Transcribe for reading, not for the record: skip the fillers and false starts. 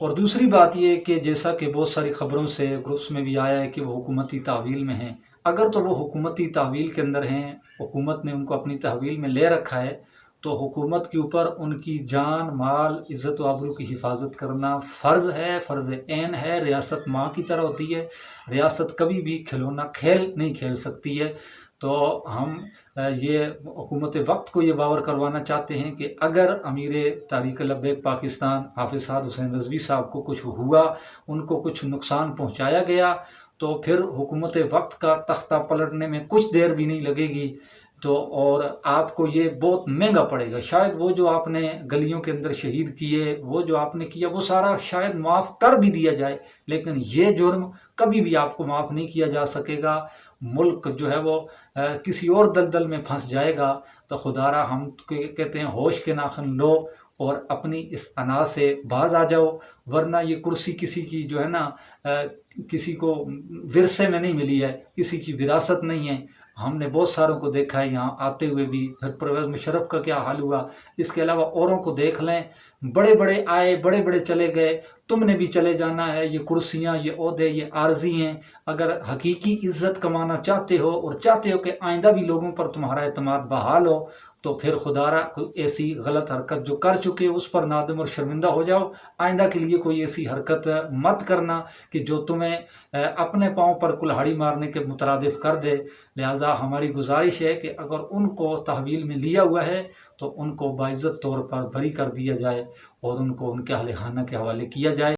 اور دوسری بات یہ کہ جیسا کہ بہت ساری خبروں سے گروپس میں بھی آیا ہے کہ وہ حکومتی تحویل میں ہیں، اگر تو وہ حکومتی تحویل کے اندر ہیں، حکومت نے ان کو اپنی تحویل میں لے رکھا ہے، تو حکومت کے اوپر ان کی جان مال عزت و آبرو کی حفاظت کرنا فرض ہے، فرض عین ہے۔ ریاست ماں کی طرح ہوتی ہے، ریاست کبھی بھی کھلونا کھیل نہیں کھیل سکتی ہے۔ تو ہم یہ حکومت وقت کو یہ باور کروانا چاہتے ہیں کہ اگر امیر تحریک لبیک پاکستان حافظ سعد حسین رضوی صاحب کو کچھ ہوا، ان کو کچھ نقصان پہنچایا گیا، تو پھر حکومت وقت کا تختہ پلٹنے میں کچھ دیر بھی نہیں لگے گی، تو اور آپ کو یہ بہت مہنگا پڑے گا۔ شاید وہ جو آپ نے گلیوں کے اندر شہید کیے، وہ جو آپ نے کیا، وہ سارا شاید معاف کر بھی دیا جائے، لیکن یہ جرم کبھی بھی آپ کو معاف نہیں کیا جا سکے گا۔ ملک جو ہے وہ کسی اور دلدل میں پھنس جائے گا۔ تو خدا را ہم کہتے ہیں ہوش کے ناخن لو اور اپنی اس انا سے باز آ جاؤ، ورنہ یہ کرسی کسی کی جو ہے نا کسی کو ورثے میں نہیں ملی ہے، کسی کی وراثت نہیں ہے۔ ہم نے بہت ساروں کو دیکھا ہے یہاں آتے ہوئے بھی، پھر پرویز مشرف کا کیا حال ہوا، اس کے علاوہ اوروں کو دیکھ لیں، بڑے بڑے آئے، بڑے بڑے چلے گئے، تم نے بھی چلے جانا ہے۔ یہ کرسیاں، یہ عہدے، یہ عارضی ہیں۔ اگر حقیقی عزت کمانا چاہتے ہو اور چاہتے ہو کہ آئندہ بھی لوگوں پر تمہارا اعتماد بحال ہو، تو پھر خدا را کوئی ایسی غلط حرکت جو کر چکے اس پر نادم اور شرمندہ ہو جاؤ۔ آئندہ کے لیے کوئی ایسی حرکت مت کرنا کہ جو تمہیں اپنے پاؤں پر کلہاڑی مارنے کے مترادف کر دے۔ لہٰذا ہماری گزارش ہے کہ اگر ان کو تحویل میں لیا ہوا ہے تو ان کو باعزت طور پر بری کر دیا جائے اور ان کو ان کے اہل خانہ کے حوالے کیا جائے۔